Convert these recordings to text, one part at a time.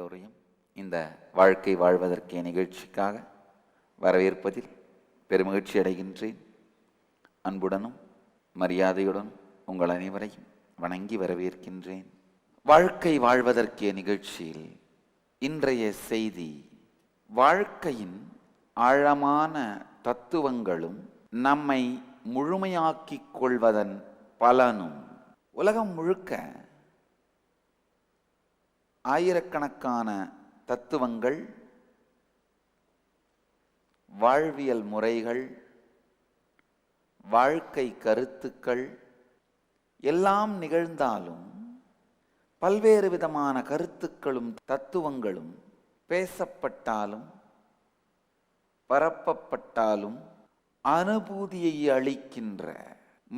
எல்லோரையும் இந்த வாழ்க்கை வாழ்வதற்கே நிகழ்ச்சிக்காக வரவேற்பதில் பெருமகிழ்ச்சி அடைகின்றேன். அன்புடனும் மரியாதையுடனும் உங்கள் அனைவரையும் வணங்கி வரவேற்கின்றேன். வாழ்க்கை வாழ்வதற்கே நிகழ்ச்சியில் இன்றைய செய்தி, வாழ்க்கையின் ஆழமான தத்துவங்களும் நம்மை முழுமையாக்கிக் கொள்வதன் பலனும். உலகம் முழுக்க ஆயிரக்கணக்கான தத்துவங்கள், வாழ்வியல் முறைகள், வாழ்க்கை கருத்துக்கள் எல்லாம் நிகழ்ந்தாலும் பல்வேறு விதமான கருத்துக்களும் தத்துவங்களும் பேசப்பட்டாலும் பரப்பப்பட்டாலும் அனுபூதியை அளிக்கின்ற,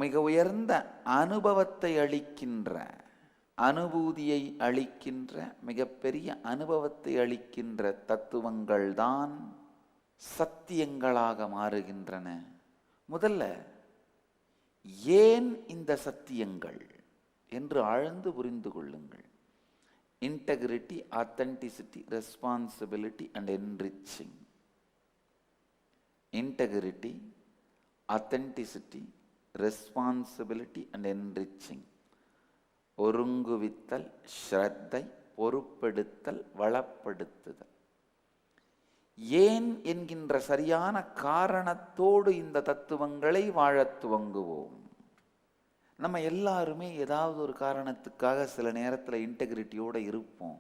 மிக உயர்ந்த அனுபவத்தை அளிக்கின்ற, அனுபூதியை அளிக்கின்ற, மிகப்பெரிய அனுபவத்தை அளிக்கின்ற தத்துவங்கள் தான் சத்தியங்களாக மாறுகின்றன. முதல்ல ஏன் இந்த சத்தியங்கள் என்று ஆழ்ந்து புரிந்து கொள்ளுங்கள். Integrity, authenticity, responsibility and enriching. Integrity, authenticity, responsibility and enriching. ஒருங்குவித்தல், ஸ்ரத்தை, பொறுப்பெடுத்தல், வளப்படுத்துதல். ஏன் என்கின்ற சரியான காரணத்தோடு இந்த தத்துவங்களை வாழத் துவங்குவோம். நம்ம எல்லாருமே ஏதாவது ஒரு காரணத்துக்காக சில நேரத்தில் இன்டெகிரிட்டியோடு இருப்போம்.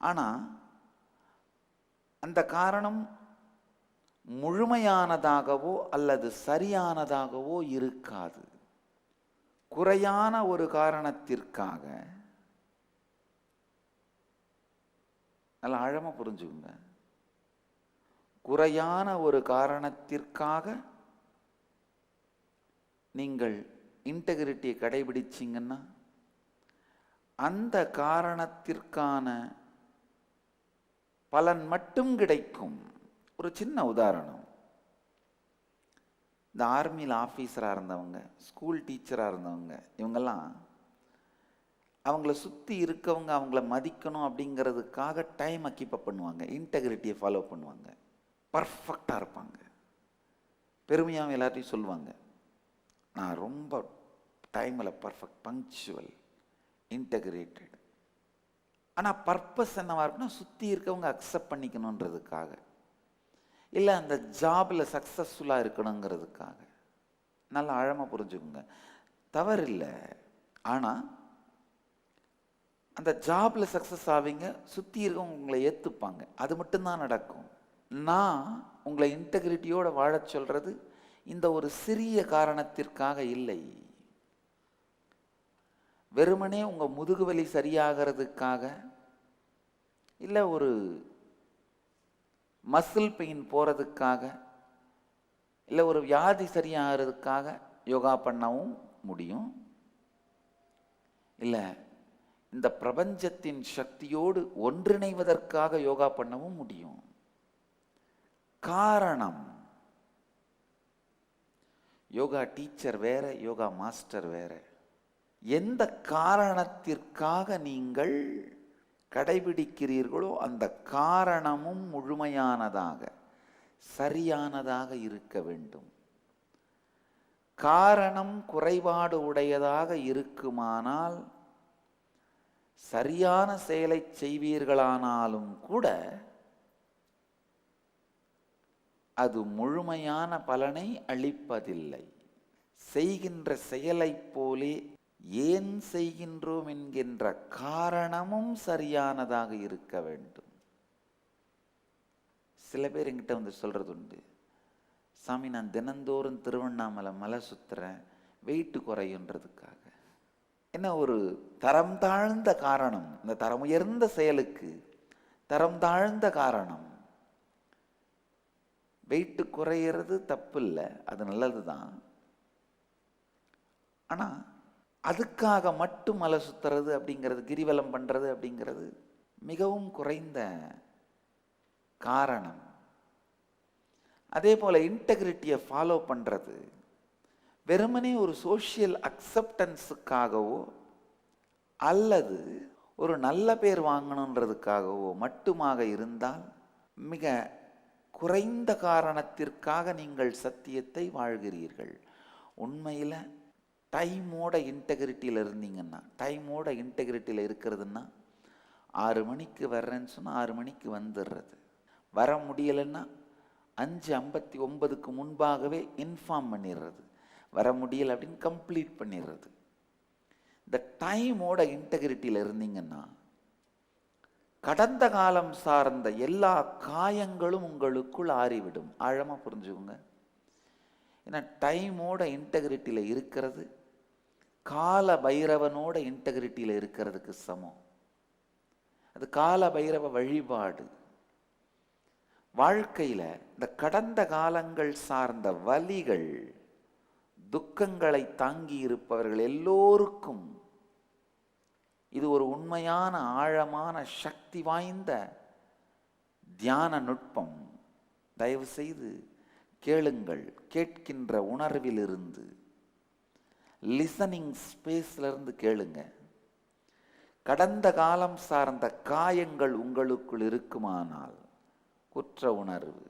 ஆனால் அந்த காரணம் முழுமையானதாகவோ அல்லது சரியானதாகவோ இருக்காது. குறையான ஒரு காரணத்திற்காக, நல்லா ஆழமா புரிஞ்சுக்குங்க, குறையான ஒரு காரணத்திற்காக நீங்கள் இன்டெகிரிட்டியை கடைபிடிச்சிங்கன்னா அந்த காரணத்திற்கான பலன் மட்டும் கிடைக்கும். ஒரு சின்ன உதாரணம், இந்த ஆர்மியில் ஆஃபீஸராக இருந்தவங்க, ஸ்கூல் டீச்சராக இருந்தவங்க, இவங்கெல்லாம் அவங்கள சுற்றி இருக்கவங்க அவங்கள மதிக்கணும் அப்படிங்கிறதுக்காக டைமை கீப்பப் பண்ணுவாங்க, இன்டெகிரிட்டியை ஃபாலோ பண்ணுவாங்க, பர்ஃபெக்டாக இருப்பாங்க. பெருமையாக எல்லாத்தையும் சொல்லுவாங்க, நான் ரொம்ப டைமில் பர்ஃபெக்ட், பங்க்சுவல், இன்டெகிரேட்டட். ஆனால் பர்பஸ் என்னவா இருக்குன்னா, சுற்றி இருக்கவங்க அக்செப்ட் பண்ணிக்கணுன்றதுக்காக, இல்லை அந்த ஜாபில் சக்ஸஸ்ஃபுல்லாக இருக்கணுங்கிறதுக்காக. நல்லா ஆழமாக புரிஞ்சுக்கோங்க, தவறில்லை. ஆனால் அந்த ஜாபில் சக்ஸஸ் ஆவீங்க, சுற்றி இருக்கவங்க உங்களை ஏற்றுப்பாங்க, அது மட்டும்தான் நடக்கும். நான் உங்களை இன்டெகிரிட்டியோடு வாழச் சொல்கிறது இந்த ஒரு சிறிய காரணத்திற்காக இல்லை. வெறுமனே உங்கள் முதுகுவலி சரியாகிறதுக்காக, இல்லை ஒரு மசில் பெயின் போகிறதுக்காக, இல்லை ஒரு வியாதி சரியாகிறதுக்காக யோகா பண்ணவும் முடியும். இல்லை இந்த பிரபஞ்சத்தின் சக்தியோடு ஒன்றிணைவதற்காக யோகா பண்ணவும் முடியும். காரணம், யோகா டீச்சர் வேற, யோகா மாஸ்டர் வேற. எந்த காரணத்திற்காக நீங்கள் கடைபிடிக்கிறீர்களோ அந்த காரணமும் முழுமையானதாக, சரியானதாக இருக்க வேண்டும். காரணம் குறைபாடு உடையதாக இருக்குமானால் சரியான செயலை செய்வீர்களானாலும் கூட அது முழுமையான பலனை அளிப்பதில்லை. செய்கின்ற செயலைப் போலே ஏன் செய்கின்றோம் என்கின்ற காரணமும் சரியானதாக இருக்க வேண்டும். சில பேர் என்கிட்ட வந்து சொல்றது உண்டு, சாமி நான் தினந்தோறும் திருவண்ணாமலை மலை சுத்துறேன், வெயிட்டு குறையுன்றதுக்காக. என்ன ஒரு தரம் தாழ்ந்த காரணம். இந்த தரம் உயர்ந்த செயலுக்கு தரம் தாழ்ந்த காரணம். வெயிட்டு குறையிறது தப்பு இல்லை, அது நல்லது தான். ஆனால் அதுக்காக மட்டும் மலை சுத்துறது அப்படிங்கிறது, கிரிவலம் பண்ணுறது அப்படிங்கிறது மிகவும் குறைந்த காரணம். அதே போல் இன்டெகிரிட்டியை ஃபாலோ பண்ணுறது வெறுமனே ஒரு சோஷியல் அக்செப்டன்ஸுக்காகவோ அல்லது ஒரு நல்ல பேர் வாங்கணுன்றதுக்காகவோ மட்டுமாக இருந்தால் மிக குறைந்த காரணத்திற்காக நீங்கள் சத்தியத்தை வாழ்கிறீர்கள். உண்மையில் டைமோட இன்டெகிரிட்டியில் இருந்தீங்கன்னா, டைமோட இன்டெகிரிட்டியில் இருக்கிறதுன்னா 6 மணிக்கு வர்றேன்னு சொன்னால் 6 மணிக்கு வந்துடுறது. வர முடியலைன்னா 5:59க்கு முன்பாகவே இன்ஃபார்ம் பண்ணிடுறது. வர முடியலை அப்படின்னு கம்ப்ளீட் பண்ணிடுறது. இந்த டைமோட இன்டெகிரிட்டியில் இருந்தீங்கன்னா கடந்த காலம் சார்ந்த எல்லா காயங்களும் உங்களுக்குள் ஆறிவிடும். ஆழமாக புரிஞ்சுக்கோங்க. ஏன்னா டைமோட இன்டெகிரிட்டியில் இருக்கிறது கால பைரவனோட இன்டெகிரிட்டியில் இருக்கிறதுக்கு சமம். அது கால பைரவ வழிபாடு. வாழ்க்கையில் இந்த கடந்த காலங்கள் சார்ந்த வலிகள் துக்கங்களை தாங்கி இருப்பவர்கள் எல்லோருக்கும் இது ஒரு உண்மையான ஆழமான சக்தி வாய்ந்த தியான நுட்பம். தயவு செய்து கேளுங்கள். கேட்கின்ற உணர்விலிருந்து, லிசனிங் ஸ்பேஸ்லேருந்து கேளுங்க. கடந்த காலம் சார்ந்த காயங்கள் உங்களுக்குள் இருக்குமானால் குற்ற உணர்வு,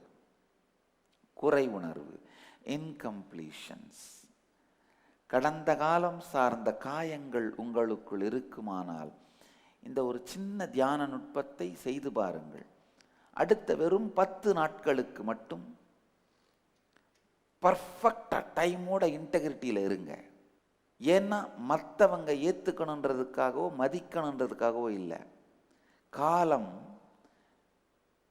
குறை உணர்வு, இன்கம்ப்ளீஷன்ஸ், கடந்த காலம் சார்ந்த காயங்கள் உங்களுக்குள் இருக்குமானால் இந்த ஒரு சின்ன தியான நுட்பத்தை செய்து பாருங்கள். அடுத்த வெறும் 10 நாட்களுக்கு மட்டும் பர்ஃபெக்டாக டைமோட இன்டெகிரிட்டியில் இருங்க. ஏன்னா மற்றவங்க ஏற்றுக்கணுன்றதுக்காகவோ மதிக்கணுன்றதுக்காகவோ இல்லை. காலம்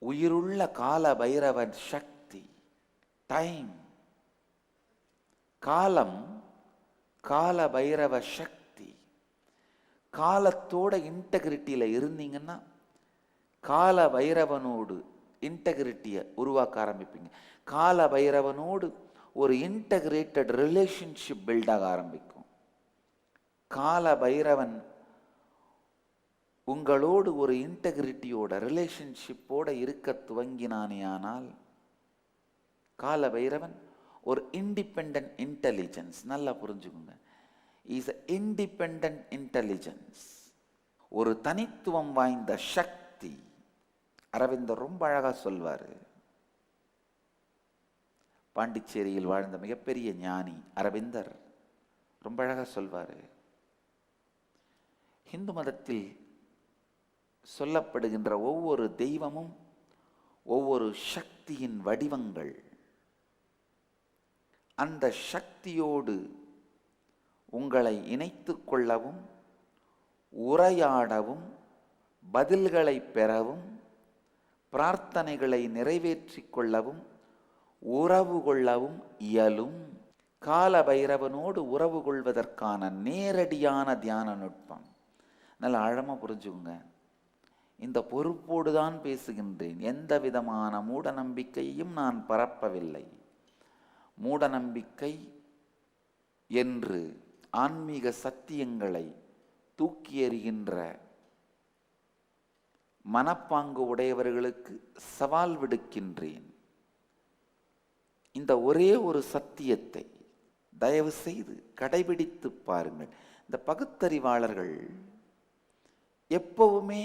உயிருள்ள கால பைரவன் சக்தி. டைம், காலம் கால பைரவ சக்தி. காலத்தோட இன்டெகிரிட்டியில் இருந்தீங்கன்னா கால பைரவனோடு இன்டெகிரிட்டியை உருவாக்க ஆரம்பிப்பீங்க. கால பைரவனோடு ஒரு இன்டகிரேட்டட் ரிலேஷன்ஷிப் பில்டாக ஆரம்பிக்கும். கால பைரவன் உங்களோடு ஒரு இன்டெகிரிட்டியோட ரிலேஷன்ஷிப்போட இருக்க துவங்கினானே ஆனால் கால பைரவன் ஒரு இண்டிபெண்டன்ட் இன்டெலிஜென்ஸ். நல்லா புரிஞ்சுக்கோங்க. இஸ் இண்டிபெண்டன்ட் இன்டெலிஜென்ஸ், ஒரு தனித்துவம் வாய்ந்த சக்தி. அரவிந்தர் ரொம்ப அழகா சொல்வார். பாண்டிச்சேரியில் வாழ்ந்த மிகப்பெரிய ஞானி அரவிந்தர் ரொம்ப அழகா சொல்வார். இந்து மதத்தில் சொல்லப்படுகின்ற ஒவ்வொரு தெய்வமும் ஒவ்வொரு சக்தியின் வடிவங்கள். அந்த சக்தியோடு உங்களை இணைத்து கொள்ளவும், உரையாடவும், பதில்களை பெறவும், பிரார்த்தனைகளை நிறைவேற்றிக் கொள்ளவும், உறவு கொள்ளவும் இயலும். கால பைரவனோடு உறவு கொள்வதற்கான நேரடியான தியான நுட்பம். நல்லா ஆழமா புரிஞ்சுங்க. இந்த பொறுப்போடு தான் பேசுகின்றேன். எந்த விதமான மூட நம்பிக்கையும் நான் பரப்பவில்லை. மூட நம்பிக்கை என்று ஆன்மீக சத்தியங்களை தூக்கி எறிகின்ற மனப்பாங்கு உடையவர்களுக்கு சவால் விடுக்கின்றேன். இந்த ஒரே ஒரு சத்தியத்தை தயவு செய்து கடைபிடித்து பாருங்கள். இந்த பகுத்தறிவாளர்கள் எப்பவுமே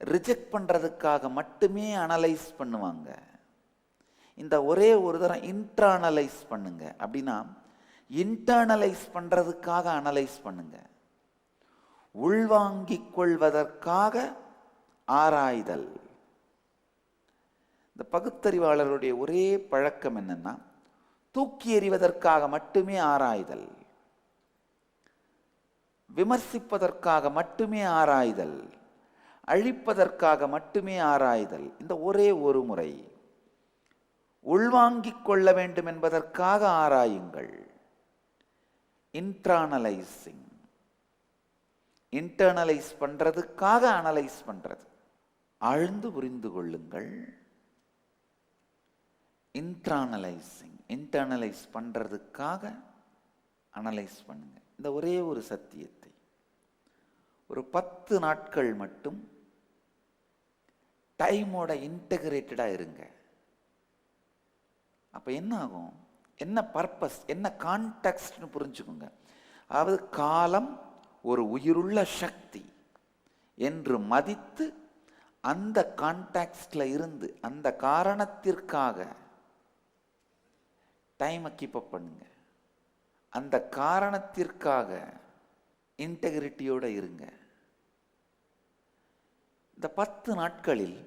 ரிஜெக்ட் பண்றதுக்காக மட்டுமே அனலைஸ் பண்ணுவாங்க. இந்த ஒரே ஒரு தரம் இன்டர்னலைஸ் பண்ணுங்க. அப்படின்னா இன்டர்னலைஸ் பண்றதுக்காக அனலைஸ் பண்ணுங்க. உள்வாங்கிக் கொள்வதற்காக ஆராய்தல். இந்த பகுத்தறிவாளருடைய ஒரே பழக்கம் என்னன்னா, தூக்கி எறிவதற்காக மட்டுமே ஆராய்தல், விமர்சிப்பதற்காக மட்டுமே ஆராய்தல், அழிப்பதற்காக மட்டுமே ஆராய்தல். இந்த ஒரே ஒரு முறை. உள்வாங்கிக் கொள்ள வேண்டும் என்பதற்காக ஆராயுங்கள். இன்டர்னலைசிங், இன்டர்னலைஸ் பண்றதுக்காக அனலைஸ் பண்றது. ஆழ்ந்து புரிந்து கொள்ளுங்கள். இன்டர்னலைசிங், இன்டர்னலைஸ் பண்றதுக்காக அனலைஸ் பண்ணுங்க. இந்த ஒரே ஒரு சத்தியத்தை ஒரு 10 நாட்கள் மட்டும் டைமோட இன்டகிரேட்டடா இருங்க. அப்ப என்ன ஆகும், என்ன பர்பஸ், என்ன கான்டெக்ஸ்ட்னு புரிஞ்சுக்கோங்க. அதாவது காலம் ஒரு உயிருள்ள சக்தி என்று மதித்து அந்த கான்டாக்ட்ல இருந்து அந்த காரணத்திற்காக டைமை கீப் அப் பண்ணுங்க. அந்த காரணத்திற்காக இன்டெகிரிட்டியோட இருங்க. இந்த 10 நாட்களில்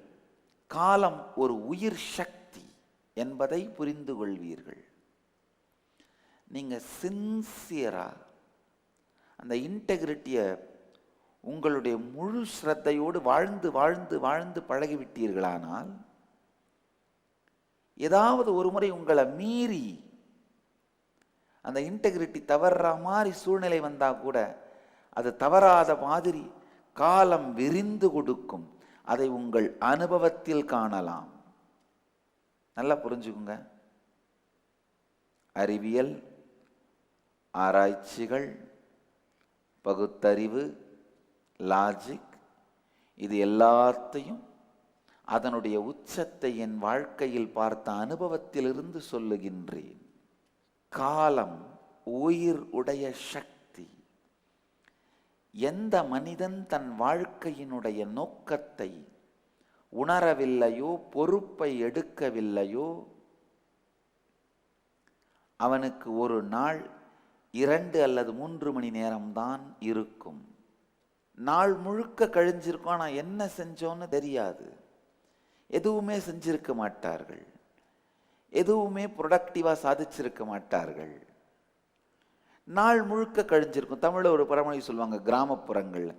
காலம் ஒரு உயிர் சக்தி என்பதை புரிந்து கொள்வீர்கள். நீங்க சின்சியரா அந்த இன்டெகிரிட்டியை உங்களுடைய முழு ஸ்ரத்தையோடு வாழ்ந்து வாழ்ந்து வாழ்ந்து பழகிவிட்டீர்களானால், ஏதாவது ஒரு முறை உங்களை மீறி அந்த இன்டெகிரிட்டி தவறுற மாதிரி சூழ்நிலை வந்தா கூட அது தவறாத மாதிரி காலம் விரிந்து கொடுக்கும். அதை உங்கள் அனுபவத்தில் காணலாம். நல்லா புரிஞ்சுக்குங்க. அறிவியல், ஆராய்ச்சிகள், பகுத்தறிவு, லாஜிக், இது எல்லாத்தையும் அதனுடைய உச்சத்தை என் வாழ்க்கையில் பார்த்த அனுபவத்திலிருந்து சொல்லுகின்றேன். காலம் உயிர் உடைய சக்தி. எந்த மனிதன் தன் வாழ்க்கையினுடைய நோக்கத்தை உணரவில்லையோ, பொறுப்பை எடுக்கவில்லையோ, அவனுக்கு ஒரு நாள் 2 அல்லது 3 மணி நேரம்தான் இருக்கும். நாள் முழுக்க கழிஞ்சிருக்கும், ஆனால் என்ன செஞ்சோன்னு தெரியாது. எதுவுமே செஞ்சிருக்க மாட்டார்கள். எதுவுமே ப்ரொடக்டிவா சாதிச்சிருக்க மாட்டார்கள். நாள் முழுக்க கழிஞ்சிருக்கும். தமிழ்ல ஒரு பழமொழி சொல்லுவாங்க, கிராமப்புறங்கள்ல,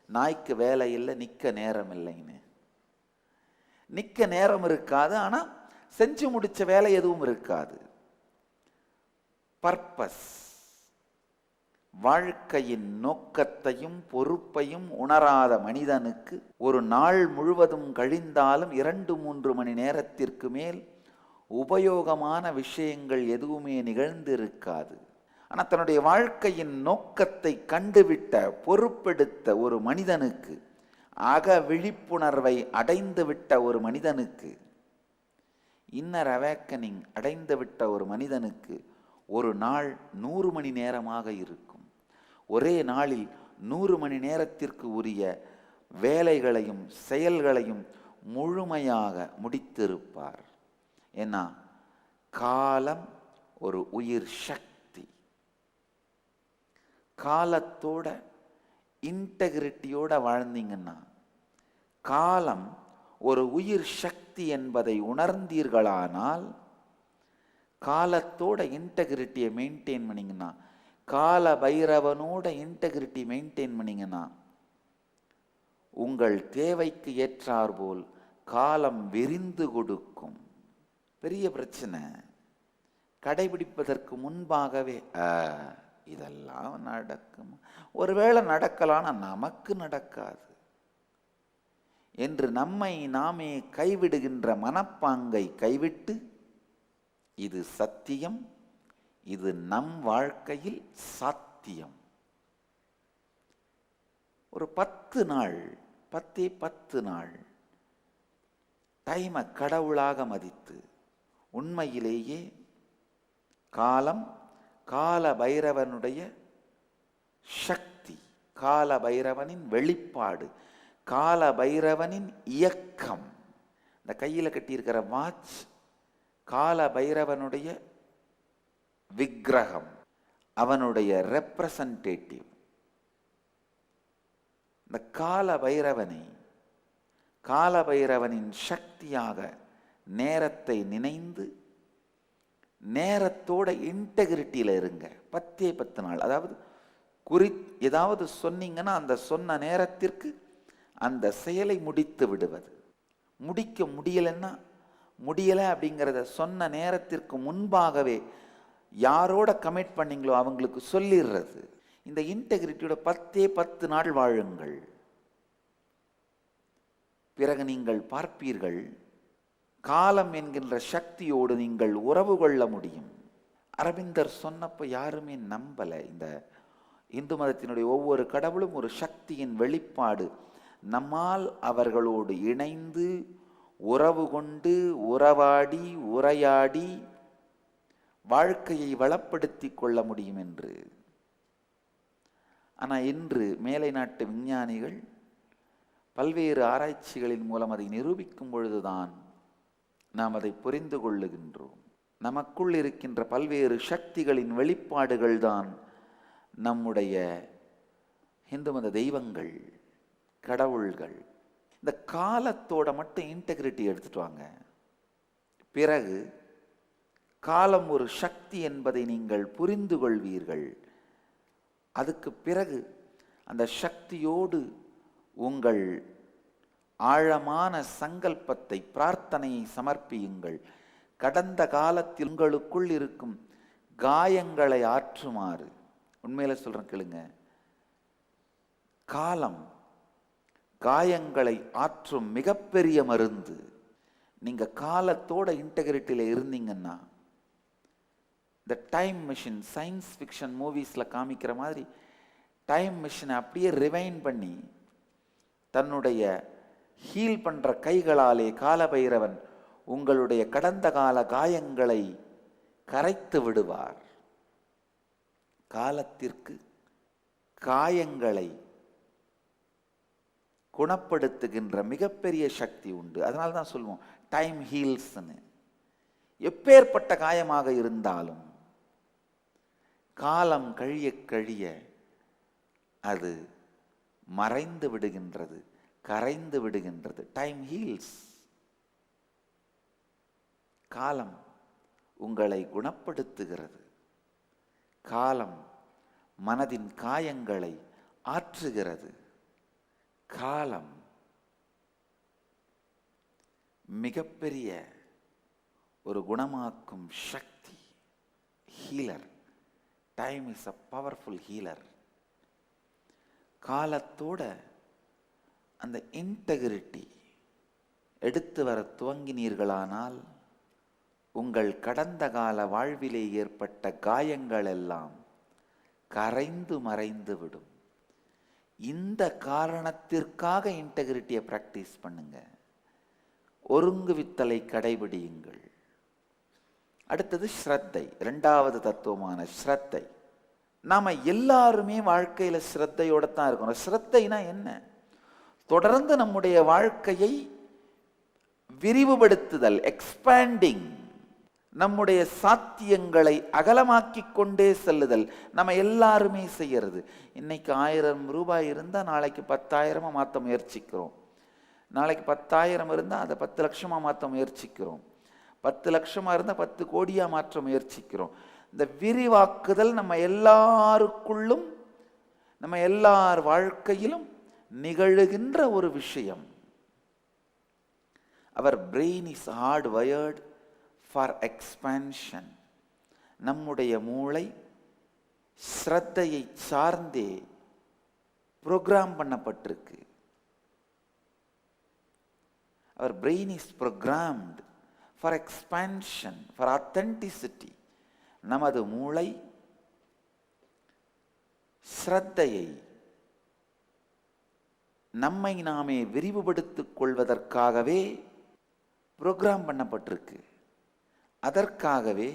நாய்க்கு வேலை இல்லை, நிற்க நேரம் இல்லைன்னு. நிற்க நேரம் இருக்காது, ஆனா செஞ்சு முடிச்ச வேலை எதுவும் இருக்காது. பர்பஸ், வாழ்க்கையின் நோக்கத்தையும் பொறுப்பையும் உணராத மனிதனுக்கு ஒரு நாள் முழுவதும் கழிந்தாலும் 2-3 மணி நேரத்திற்கு மேல் உபயோகமான விஷயங்கள் எதுவுமே நிகழ்ந்து இருக்காது. ஆனால் தன்னுடைய வாழ்க்கையின் நோக்கத்தை கண்டுவிட்ட, பொறுப்பெடுத்த ஒரு மனிதனுக்கு, அக விழிப்புணர்வை அடைந்து விட்ட ஒரு மனிதனுக்கு, இன்னர் அவேக்கனிங் அடைந்து விட்ட ஒரு மனிதனுக்கு ஒரு நாள் 100 மணி நேரமாக இருக்கும். ஒரே நாளில் 100 மணி நேரத்திற்கு உரிய வேலைகளையும் செயல்களையும் முழுமையாக முடித்திருப்பார். ஏன்னா காலம் ஒரு உயிர் சக்தி. காலத்தோட இன்டெகிரிட்டியோட வாழ்ந்தீங்கன்னா, காலம் ஒரு உயிர் சக்தி என்பதை உணர்ந்தீர்களானால், காலத்தோட இன்டெகிரிட்டியை மெயின்டைன் பண்ணிங்கன்னா, கால பைரவனோட இன்டெகிரிட்டி மெயின்டைன் பண்ணிங்கன்னா, உங்கள் தேவைக்கு ஏற்றாற்போல் காலம் விரிந்து கொடுக்கும். பெரிய பிரச்சனை, கடைபிடிப்பதற்கு முன்பாகவே இதெல்லாம் நடக்கும், ஒருவேளை நடக்கலான நமக்கு நடக்காது என்று நம்மை நாமே கைவிடுகின்ற மனப்பாங்கை கைவிட்டு, இது சத்தியம், இது நம் வாழ்க்கையில் சாத்தியம். ஒரு 10 நாள், 10 நாள் டைமை கடவுளாக மதித்து, உண்மையிலேயே காலம் கால பைரவனுடைய சக்தி, கால பைரவனின் வெளிப்பாடு, கால பைரவனின் இயக்கம். இந்த கையில் கட்டியிருக்கிற வாட்ச் கால பைரவனுடைய விக்கிரகம், அவனுடைய ரெப்ரசன்டேட்டிவ். இந்த கால பைரவனை, கால பைரவனின் சக்தியாக நேரத்தை நினைந்து நேரத்தோட இன்டெகிரிட்டியில் இருங்க. 10 நாள். அதாவது ஏதாவது சொன்னீங்கன்னா அந்த சொன்ன நேரத்திற்கு அந்த செயலை முடித்து விடுவது. முடிக்க முடியலைன்னா, முடியலை அப்படிங்கிறத சொன்ன நேரத்திற்கு முன்பாகவே யாரோட கமிட் பண்ணீங்களோ அவங்களுக்கு சொல்லிடுறது. இந்த இன்டெகிரிட்டியோட 10 நாள் வாழுங்கள். பிறகு நீங்கள் பார்ப்பீர்கள், காலம் என்கின்ற சக்தியோடு நீங்கள் உறவு கொள்ள முடியும். அரவிந்தர் சொன்னப்போ யாருமே நம்பல. இந்த இந்து மதத்தினுடைய ஒவ்வொரு கடவுளும் ஒரு சக்தியின் வெளிப்பாடு. நம்மால் அவர்களோடு இணைந்து உறவு கொண்டு உறவாடி உரையாடி வாழ்க்கையை வளப்படுத்தி கொள்ள முடியும் என்று. ஆனால் இன்று மேலை நாட்டு விஞ்ஞானிகள் பல்வேறு ஆராய்ச்சிகளின் மூலம் அதை நிரூபிக்கும் பொழுதுதான் நாம் அதை புரிந்து கொள்ளுகின்றோம். நமக்குள் இருக்கின்ற பல்வேறு சக்திகளின் வெளிப்பாடுகள் தான் நம்முடைய இந்து மத தெய்வங்கள், கடவுள்கள். இந்த காலத்தோட மட்டும் இன்டெகிரிட்டி எடுத்துட்டு வாங்க. பிறகு காலம் ஒரு சக்தி என்பதை நீங்கள் புரிந்து கொள்வீர்கள். அதுக்கு பிறகு அந்த சக்தியோடு உங்கள் ஆழமான சங்கல்பத்தை, பிரார்த்தனையை சமர்ப்பியுங்கள். கடந்த காலத்தில் உங்களுக்குள் இருக்கும் காயங்களை ஆற்றுமாறு. உண்மையில சொல்றேன் கேளுங்க, காலம் காயங்களை ஆற்றும் மிகப்பெரிய மருந்து. நீங்க காலத்தோட இன்டெகிரிட்டியில இருந்தீங்கன்னா, இந்த டைம் மிஷின், சயின்ஸ் ஃபிக்ஷன் மூவிஸ்ல காமிக்கிற மாதிரி டைம் மிஷினை அப்படியே ரிவைன் பண்ணி தன்னுடைய ஹீல் பண்ற கைகளாலே காலபைரவன் உங்களுடைய கடந்த கால காயங்களை கரைத்து விடுவார். காலத்திற்கு காயங்களை குணப்படுத்துகின்ற மிகப்பெரிய சக்தி உண்டு. அதனால தான் சொல்லுவோம் டைம் ஹீல்ஸ்ன்னு. எப்பேற்பட்ட காயமாக இருந்தாலும் காலம் கழிய கழிய அது மறைந்து விடுகின்றது, கரைந்து விடுகின்றது. Time heals. காலம் உங்களை குணப்படுத்துகிறது. காலம் மனதின் காயங்களை ஆற்றுகிறது. காலம் மிகப்பெரிய ஒரு குணமாக்கும் சக்தி, healer. Time is a powerful healer. காலத்தோட அந்த இன்டெகிரிட்டி எடுத்து வர துவங்கினீர்களானால் உங்கள் கடந்த கால வாழ்விலே ஏற்பட்ட காயங்கள் எல்லாம் கரைந்து மறைந்து விடும். இந்த காரணத்திற்காக இன்டெகிரிட்டியை பிராக்டிஸ் பண்ணுங்க. ஒருங்குவித்தலை கடைபிடியுங்கள். அடுத்தது ஸ்ரத்தை, இரண்டாவது தத்துவமான ஸ்ரத்தை. நாம எல்லாருமே வாழ்க்கையில ஸ்ரத்தையோட தான் இருக்கணும். ஸ்ரத்தைனா என்ன? தொடர்ந்து நம்முடைய வாழ்க்கையை விரிவுபடுத்துதல், எக்ஸ்பேண்டிங், நம்முடைய சாத்தியங்களை அகலமாக்கி கொண்டே செல்லுதல். நம்ம எல்லாருமே செய்யறது. இன்னைக்கு 1000 ரூபாய் இருந்தால் நாளைக்கு 10,000 மாற்ற முயற்சிக்கிறோம். நாளைக்கு 10,000 இருந்தால் அதை 10 லட்சமாக மாற்ற முயற்சிக்கிறோம். 10 லட்சமாக இருந்தால் 10 கோடியாக மாற்ற முயற்சிக்கிறோம். இந்த விரிவாக்குதல் நம்ம எல்லாருக்குள்ளும், நம்ம எல்லார் வாழ்க்கையிலும் நிகழுகின்ற ஒரு விஷயம். Our brain is hard wired for expansion. நம்முடைய மூளை ஸ்ரத்தையை சார்ந்தே புரோகிராம் பண்ணப்பட்டிருக்கு. Our brain is programmed for expansion, for authenticity. நமது மூளை ஸ்ரத்தையை நம்மை நாமே விரிவுபடுத்திக் கொள்வதற்காகவே புரோகிராம் பண்ணப்பட்டிருக்கு. அதற்காகவே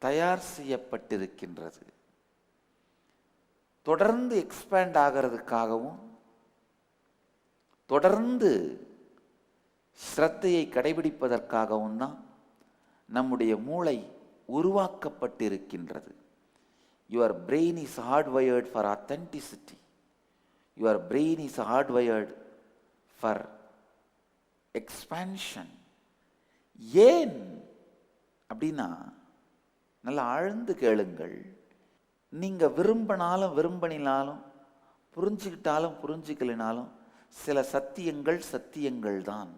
தயார் செய்யப்பட்டிருக்கின்றது. தொடர்ந்து எக்ஸ்பேண்ட் ஆகிறதுக்காகவும் தொடர்ந்து ஸ்ரத்தையை கடைபிடிப்பதற்காகவும் தான் நம்முடைய மூளை உருவாக்கப்பட்டிருக்கின்றது. Your brain is hardwired for authenticity. Your brain is hardwired for expansion. ஏன் அப்படின்னா, நல்லா ஆழ்ந்து கேளுங்கள். நீங்க விரும்பினாலும் விரும்பினாலும் புரிஞ்சுக்கிட்டாலும் புரிஞ்சுக்கலினாலும் சில சத்தியங்கள் தான்.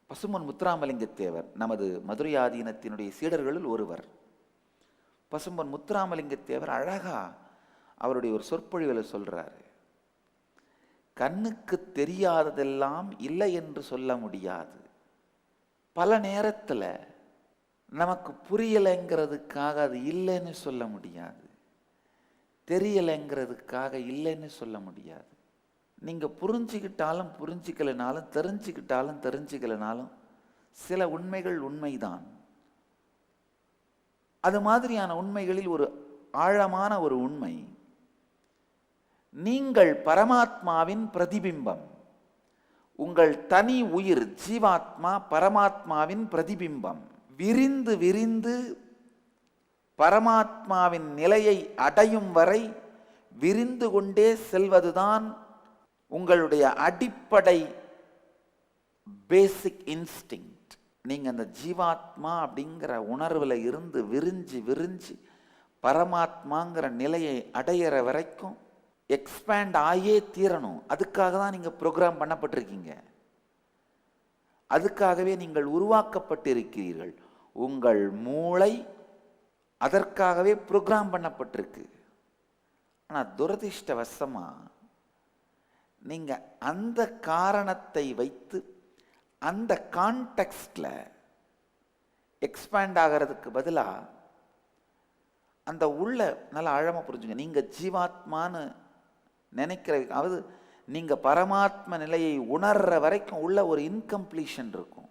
பசும்பொன் முத்துராமலிங்க தேவர் நமது மதுரை ஆதீனத்தினுடைய சீடர்களில் ஒருவர். பசும்பொன் முத்துராமலிங்க தேவர் அழகா அவருடைய ஒரு சொற்பொழிவில் சொல்றாரு, கண்ணுக்கு தெரியாததெல்லாம் இல்லை என்று சொல்ல முடியாது. பல நேரத்தில் நமக்கு புரியலைங்கிறதுக்காக அது இல்லைன்னு சொல்ல முடியாது, தெரியலைங்கிறதுக்காக இல்லைன்னு சொல்ல முடியாது. நீங்க புரிஞ்சுக்கிட்டாலும் புரிஞ்சுக்கலனாலும் தெரிஞ்சுக்கிட்டாலும் தெரிஞ்சுக்கலனாலும் சில உண்மைகள் உண்மைதான். அது மாதிரியான உண்மைகளில் ஒரு ஆழமான ஒரு உண்மை, நீங்கள் பரமாத்மாவின் பிரதிபிம்பம். உங்கள் தனி உயிர் ஜீவாத்மா பரமாத்மாவின் பிரதிபிம்பம். விரிந்து விரிந்து பரமாத்மாவின் நிலையை அடையும் வரை விரிந்து கொண்டே செல்வதுதான் உங்களுடைய அடிப்படை பேசிக் இன்ஸ்டிங்க்ட். நீங்க அந்த ஜீவாத்மா அப்படிங்கிற உணர்வுல இருந்து விரிஞ்சு விரிஞ்சு பரமாத்மாங்கிற நிலையை அடையிற வரைக்கும் எக்ஸ்பேண்ட் ஆயே தீரணும். அதுக்காக தான் நீங்க ப்ரோக்ராம் பண்ணப்பட்டிருக்கீங்க. அதுக்காகவே நீங்கள் உருவாக்கப்பட்டிருக்கிறீர்கள். உங்கள் மூளை அதற்காகவே ப்ரோக்ராம் பண்ணப்பட்டிருக்கு. ஆனா துரதிர்ஷ்டவசமா நீங்க அந்த காரணத்தை வைத்து அந்த கான்டெக்ஸ்ட்ல எக்ஸ்பேண்ட் ஆகிறதுக்கு பதிலா அந்த உள்ள நல்லா ஆழமா புரிஞ்சுங்க. நீங்க ஜீவாத்மான்னு நினைக்கிற, அதாவது நீங்க பரமாத்ம நிலையை உணர்ற வரைக்கும் உள்ள ஒரு இன்கம்ப்ளீஷன் இருக்கும்.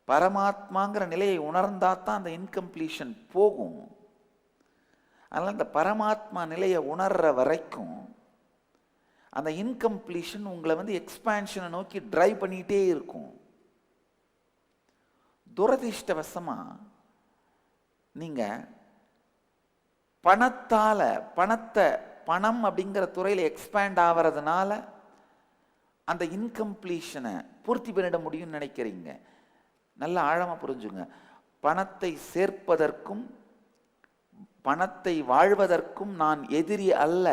பரமாத்மாங்கிற நிலையை உணர்ந்தா தான் அந்த இன்கம்ப்ளீஷன் போகும். அதனால அந்த பரமாத்மா நிலையை உணர்ற வரைக்கும் அந்த இன்கம்ப்ளீஷன் உங்களை எக்ஸ்பான்ஷனை நோக்கி டிரைவ் பண்ணிட்டே இருக்கும். துரதிர்ஷ்டவசமா நீங்க பணம் அப்படிங்கிற துறையில் எக்ஸ்பேண்ட் ஆகிறதுனால அந்த இன்கம்ப்ளீஷனை பூர்த்தி பண்ணிட முடியும்னு நினைக்கிறீங்க. நல்ல ஆழமா புரிஞ்சுங்க. பணத்தை சேர்ப்பதற்கும் பணத்தை வாழ்வதற்கும் நான் எதிரி அல்ல.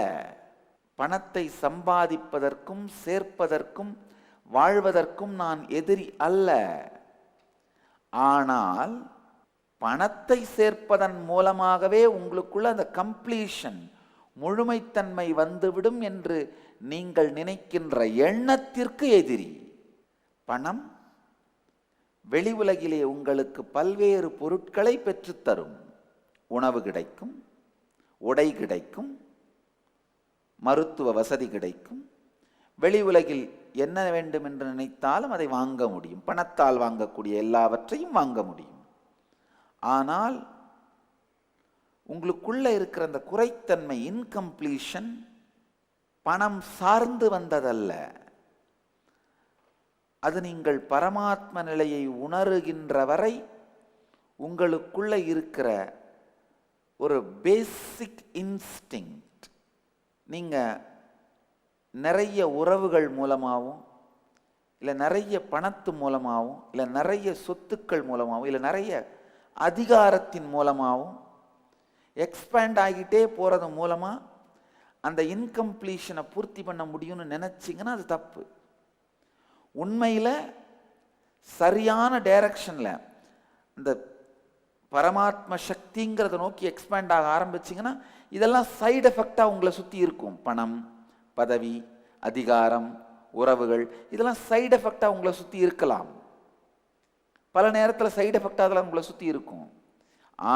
பணத்தை சம்பாதிப்பதற்கும் சேர்ப்பதற்கும் வாழ்வதற்கும் நான் எதிரி அல்ல. ஆனால் பணத்தை சேர்ப்பதன் மூலமாகவே உங்களுக்குள்ள அந்த கம்ப்ளீஷன், முழுமைத்தன்மை வந்துவிடும் என்று நீங்கள் நினைக்கின்ற எண்ணத்திற்கு எதிரி. பணம் வெளி உலகிலே உங்களுக்கு பல்வேறு பொருட்களை பெற்றுத்தரும். உணவு கிடைக்கும், உடை கிடைக்கும், மருத்துவ வசதி கிடைக்கும். வெளி உலகில் என்ன வேண்டும் என்று நினைத்தாலும் அதை வாங்க முடியும். பணத்தால் வாங்கக்கூடிய எல்லாவற்றையும் வாங்க முடியும். ஆனால் உங்களுக்குள்ள இருக்கிற அந்த குறைத்தன்மை, இன்கம்ப்ளீஷன், பணம் சார்ந்து வந்ததல்ல. அது நீங்கள் பரமாத்ம நிலையை உணருகின்ற வரை உங்களுக்குள்ள இருக்கிற ஒரு பேசிக் இன்ஸ்டிங்க்ட். நீங்க நிறைய உறவுகள் மூலமாகவும், இல்லை நிறைய பணத்து மூலமாகவும், இல்லை நிறைய சொத்துக்கள் மூலமாகவும், இல்லை நிறைய அதிகாரத்தின் மூலமாகவும் எக்ஸ்பேண்ட் ஆகிட்டே போறது மூலமா அந்த இன்கம்ப்ளீஷனை பூர்த்தி பண்ண முடியும்னு நினைச்சிங்கன்னா அது தப்பு. உண்மையில சரியான டைரக்ஷன்ல இந்த பரமாத்ம சக்திங்கிறத நோக்கி எக்ஸ்பேண்ட் ஆக ஆரம்பிச்சிங்கன்னா இதெல்லாம் சைடு எஃபெக்டா உங்களை சுத்தி இருக்கும். பணம், பதவி, அதிகாரம், உறவுகள், இதெல்லாம் சைடு எஃபெக்டா உங்களை சுத்தி இருக்கலாம். பல நேரத்தில் சைடு எஃபெக்டா அதெல்லாம் உங்களை சுத்தி இருக்கும்.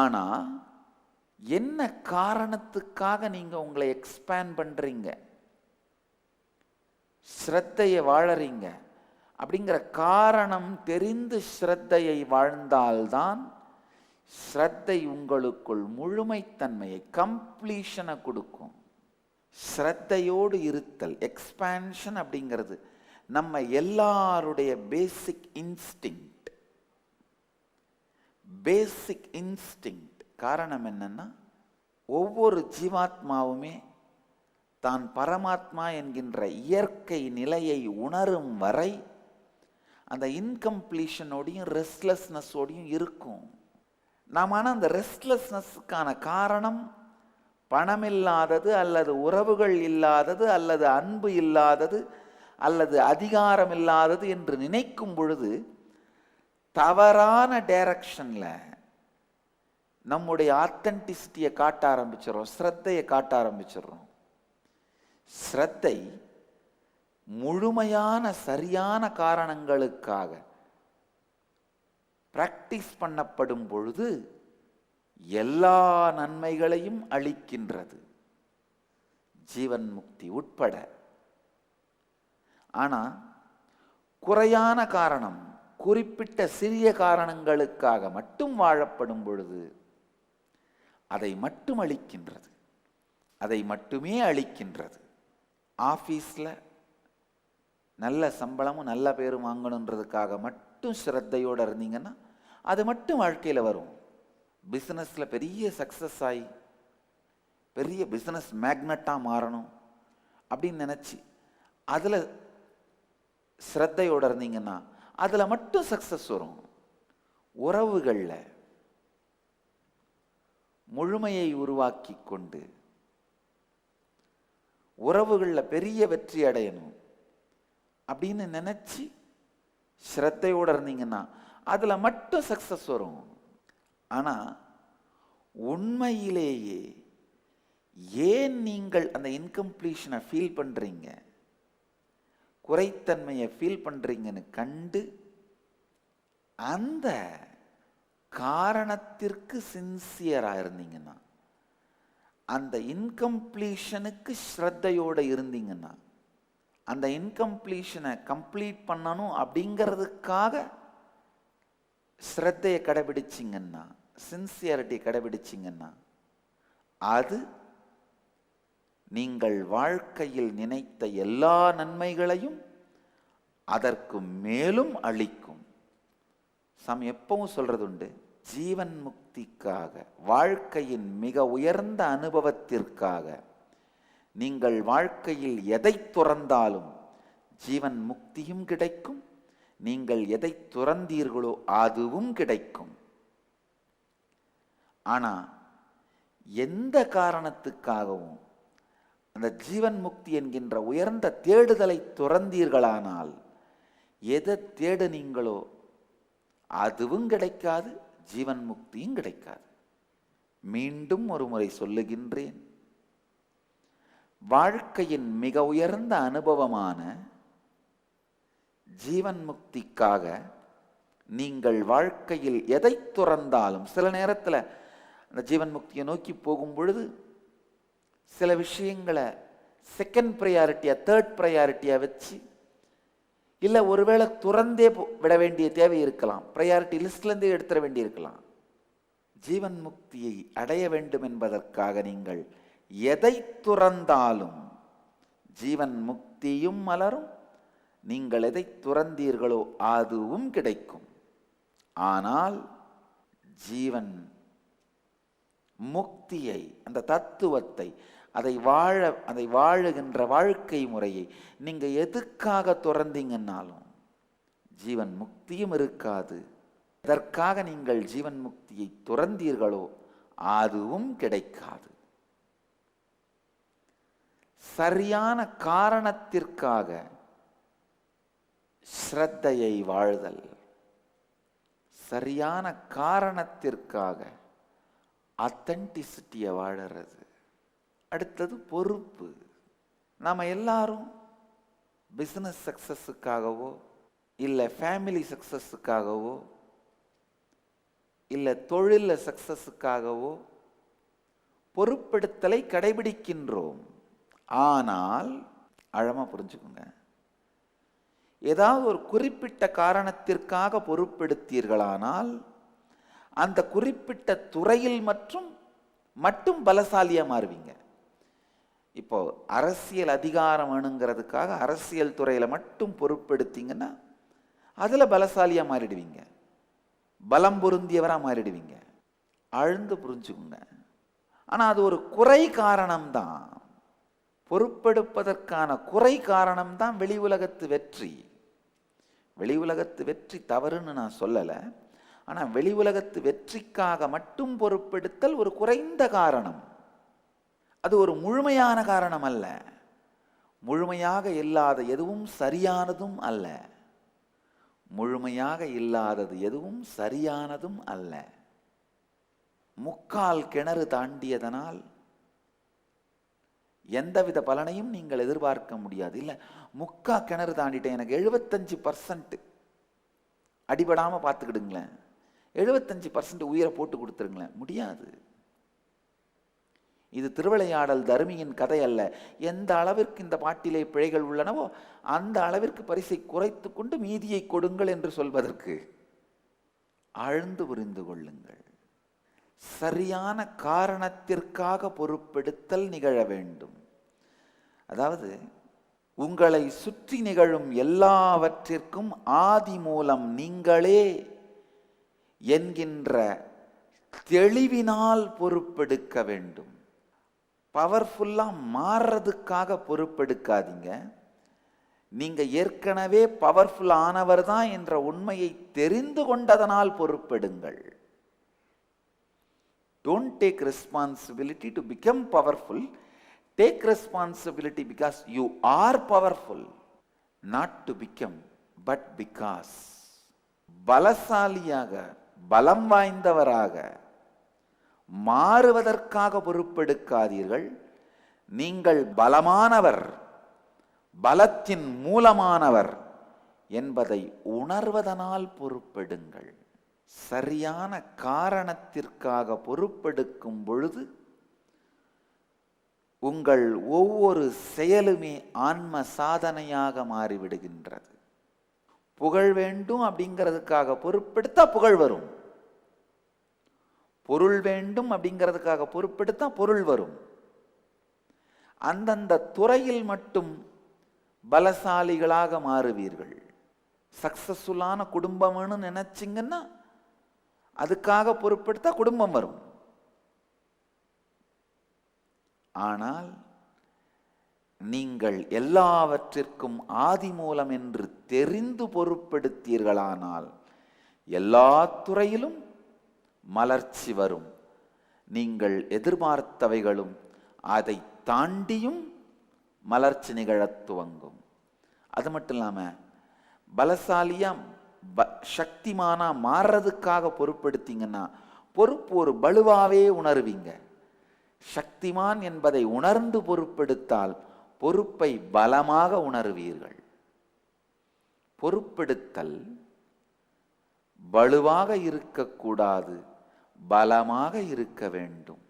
ஆனா என்ன காரணத்துக்காக நீங்க உங்களை எக்ஸ்பேண்ட் பண்றீங்க, ஸ்ரத்தையை வாழறீங்க அப்படிங்கிற காரணம் தெரிந்து ஸ்ரத்தையை வாழ்ந்தால்தான் ஸ்ரத்தை உங்களுக்குள் முழுமைத்தன்மையை, கம்ப்ளீஷனை கொடுக்கும். ஸ்ரத்தையோடு இருத்தல், எக்ஸ்பான்ஷன் அப்படிங்கிறது நம்ம எல்லாருடைய பேசிக் இன்ஸ்டிங்க்ட். பேசிக் இன்ஸ்டிங்க்ட். காரணம் என்னன்னா, ஒவ்வொரு ஜீவாத்மாவுமே தான் பரமாத்மா என்கின்ற இயற்கை நிலையை உணரும் வரை அந்த இன்கம்ப்ளீஷனோடையும் ரெஸ்ட்லெஸ்னஸோடையும் இருக்கும். நாம் ஆனால் அந்த ரெஸ்ட்லெஸ்னஸுக்கான காரணம் பணம் இல்லாதது, அல்லது உறவுகள் இல்லாதது, அல்லது அன்பு இல்லாதது, அல்லது அதிகாரம் இல்லாதது என்று நினைக்கும் பொழுது தவறான டைரக்ஷன்ல நம்முடைய ஆத்தென்டிசிட்டியை காட்ட ஆரம்பிச்சிடறோம், ஸ்ரத்தையை காட்ட ஆரம்பிச்சிடறோம். ஸ்ரத்தை முழுமையான சரியான காரணங்களுக்காக பிராக்டிஸ் பண்ணப்படும் பொழுது எல்லா நன்மைகளையும் அளிக்கின்றது, ஜீவன் முக்தி உட்பட. ஆனா குறையான காரணம், குறிப்பிட்ட சிறிய காரணங்களுக்காக மட்டும் வாழப்படும் பொழுது அதை மட்டும் அளிக்கின்றது. அதை மட்டுமே அளிக்கின்றது. ஆஃபீஸில் நல்ல சம்பளமும் நல்ல பேரும் வாங்கணுன்றதுக்காக மட்டும் ஸ்ரத்தையோடு இருந்தீங்கன்னா அது மட்டும் வாழ்க்கையில் வரும். பிஸ்னஸில் பெரிய சக்ஸஸ் ஆகி பெரிய பிஸ்னஸ் மேக்னட்டாக மாறணும் அப்படின்னு நினச்சி அதில் ஸ்ரத்தையோடு இருந்தீங்கன்னா அதில் மட்டும் சக்ஸஸ் வரும். உறவுகளில் முழுமையை உருவாக்கி கொண்டு உறவுகளில் பெரிய வெற்றி அடையணும் அப்படின்னு நினச்சி ஸ்ரத்தையோடு இருந்தீங்கன்னா அதில் மட்டும் சக்ஸஸ் வரும். ஆனால் உண்மையிலேயே ஏன் நீங்கள் அந்த இன்கம்ப்ளீஷனை ஃபீல் பண்ணுறீங்க, குறைத்தன்மையை ஃபீல் பண்ணுறீங்கன்னு கண்டு அந்த காரணத்திற்கு சின்சியராக இருந்தீங்கன்னா, அந்த இன்கம்ப்ளீஷனுக்கு ஸ்ரத்தையோடு இருந்தீங்கன்னா, அந்த இன்கம்ப்ளீஷனை கம்ப்ளீட் பண்ணணும் அப்படிங்கிறதுக்காக ஸ்ரத்தையை கடைபிடிச்சிங்கன்னா, சின்சியரிட்டி கடைபிடிச்சிங்கன்னா, அது நீங்கள் வாழ்க்கையில் நினைத்த எல்லா நன்மைகளையும் அதற்கு மேலும் அளிக்கும். சாமி எப்பவும் சொல்றது உண்டு, ஜீவன் முக்திக்காக, வாழ்க்கையின் மிக உயர்ந்த அனுபவத்திற்காக நீங்கள் வாழ்க்கையில் எதை துறந்தாலும் ஜீவன் முக்தியும் கிடைக்கும், நீங்கள் எதை துறந்தீர்களோ அதுவும் கிடைக்கும். ஆனா எந்த காரணத்துக்காகவும் அந்த ஜீவன் முக்தி என்கின்ற உயர்ந்த தேடுதலை துறந்தீர்களானால், எதை தேடுனீங்களோ அதுவும் கிடைக்காது, ஜீவன் முக்தியும் கிடைக்காது. மீண்டும் ஒரு முறை சொல்லுகின்றேன், வாழ்க்கையின் மிக உயர்ந்த அனுபவமான ஜீவன் முக்திக்காக நீங்கள் வாழ்க்கையில் எதை துறந்தாலும், சில நேரத்தில் அந்த ஜீவன் முக்தியை நோக்கி போகும் பொழுது சில விஷயங்களை செகண்ட் ப்ரையாரிட்டியா தேர்ட் ப்ரையாரிட்டியா வச்சு, இல்லை ஒருவேளை துறந்தே விட வேண்டிய தேவை இருக்கலாம், ப்ரையாரிட்டி லிஸ்ட்லேருந்தே எடுத்துட வேண்டி இருக்கலாம். ஜீவன் முக்தியை அடைய வேண்டும் என்பதற்காக நீங்கள் எதை துறந்தாலும் ஜீவன் முக்தியும் மலரும், நீங்கள் எதை துறந்தீர்களோ அதுவும் கிடைக்கும். ஆனால் ஜீவன் முக்தியை, அந்த தத்துவத்தை, அதை வாழுகின்ற வாழ்க்கை முறையை நீங்க எதுக்காக துறந்தீங்கன்னாலும் ஜீவன் முக்தியும் இருக்காது. எதற்காக நீங்கள் ஜீவன் முக்தியை துறந்தீர்களோ அதுவும் கிடைக்காது. சரியான காரணத்திற்காக ஸ்ரத்தையை வாழ்தல், சரியான காரணத்திற்காக அத்தன்டிசிட்டியை வாழறது. அடுத்தது பொறுப்பு. நாம் எல்லாரும் பிஸ்னஸ் சக்ஸஸுக்காகவோ இல்லை ஃபேமிலி சக்ஸஸுக்காகவோ இல்லை தொழிலில் சக்ஸஸுக்காகவோ பொறுப்பெடுத்தலை கடைபிடிக்கின்றோம். ஆனால் ஆழமாக புரிஞ்சுக்கோங்க, ஏதாவது ஒரு குறிப்பிட்ட காரணத்திற்காக பொறுப்பெடுத்தீர்களானால் அந்த குறிப்பிட்ட துறையில் மட்டும் பலசாலியாக மாறுவீங்க. இப்போ அரசியல் அதிகாரம் வேணுங்கிறதுக்காக அரசியல் துறையில் மட்டும் பொறுப்பெடுத்தீங்கன்னா அதில் பலசாலியாக மாறிடுவீங்க, பலம் பொருந்தியவராக மாறிடுவீங்க. ஆழ்ந்து புரிஞ்சுக்குங்க. ஆனால் அது ஒரு குறை காரணம்தான். பொறுப்பெடுப்பதற்கான குறை காரணம்தான் வெளி உலகத்து வெற்றி. வெளி உலகத்து வெற்றி தவறுன்னு நான் சொல்லலை. ஆனால் வெளி உலகத்து வெற்றிக்காக மட்டும் பொறுப்பெடுத்தல் ஒரு குறைந்த காரணம். அது ஒரு முழுமையான காரணம் அல்ல. முழுமையாக இல்லாத எதுவும் சரியானதும் அல்ல. முழுமையாக இல்லாதது எதுவும் சரியானதும் அல்ல. முக்கால் கிணறு தாண்டியதனால் எந்தவித பலனையும் நீங்கள் எதிர்பார்க்க முடியாது. இல்லை, முக்கா கிணறு தாண்டிட்டேன், எனக்கு 75% அடிபடாமல் பார்த்துக்கிடுங்களேன், 75% உயிரை போட்டு கொடுத்துருங்களேன், முடியாது. இது திருவிளையாடல் தருமியின் கதை அல்ல. எந்த அளவிற்கு இந்த பாட்டிலே பிழைகள் உள்ளனவோ அந்த அளவிற்கு பரிசை குறைத்து கொண்டு மீதியை கொடுங்கள் என்று சொல்வதற்கு. ஆழ்ந்து புரிந்து கொள்ளுங்கள். சரியான காரணத்திற்காக பொறுப்பெடுத்தல் நிகழ வேண்டும். அதாவது உங்களை சுற்றி நிகழும் எல்லாவற்றிற்கும் ஆதி மூலம் நீங்களே என்கின்ற தெளிவினால் பொறுப்பெடுக்க வேண்டும். பவர்ஃபுல்லா மாறுறதுக்காக பொறுப்பெடுக்காதீங்க. நீங்க ஏற்கனவே பவர்ஃபுல் ஆனவர் தான் என்ற உண்மையை தெரிந்து கொண்டதனால் பொறுப்பெடுங்கள். Don't take responsibility to become powerful. Take responsibility because you are powerful. Not to become, but because. பலசாலியாக, பலம் வாய்ந்தவராக மாறுவதற்காக பொறுப்பெடுக்காதீர்கள். நீங்கள் பலமானவர், பலத்தின் மூலமானவர் என்பதை உணர்வதனால் பொறுப்பெடுங்கள். சரியான காரணத்திற்காக பொறுப்பெடுக்கும் பொழுது உங்கள் ஒவ்வொரு செயலுமே ஆன்ம சாதனையாக மாறிவிடுகின்றது. புகழ் வேண்டும் அப்படிங்கிறதுக்காக பொறுப்பெடுத்தா புகழ் வரும். பொருள் வேண்டும் அப்படிங்கிறதுக்காக பொறுப்பெடுத்தா பொருள் வரும். அந்தந்த துறையில் மட்டும் பலசாலிகளாக மாறுவீர்கள். சக்சஸ்ஃபுல்லான குடும்பம்னு நினைச்சிங்கன்னா அதுக்காக பொறுப்பெடுத்தா குடும்பம் வரும். ஆனால் நீங்கள் எல்லாவற்றிற்கும் ஆதி மூலம் என்று தெரிந்து பொறுப்பெடுத்தீர்களானால் எல்லா துறையிலும் மலர்ச்சி வரும். நீங்கள் எதிர்பார்த்தவைகளும் அதை தாண்டியும் மலர்ச்சி நிகழத் துவங்கும். அது மட்டும் இல்லாமல் பலசாலியா சக்திமானா மாறுறதுக்காக பொறுப்பெடுத்தீங்கன்னா பொறுப்பு ஒரு பலுவாவே உணர்வீங்க. சக்திமான் என்பதை உணர்ந்து பொறுப்பெடுத்தால் பொறுப்பை பலமாக உணர்வீர்கள். பொறுப்பெடுத்தல் வலுவாக இருக்கக்கூடாது, பலமாக இருக்க வேண்டும்.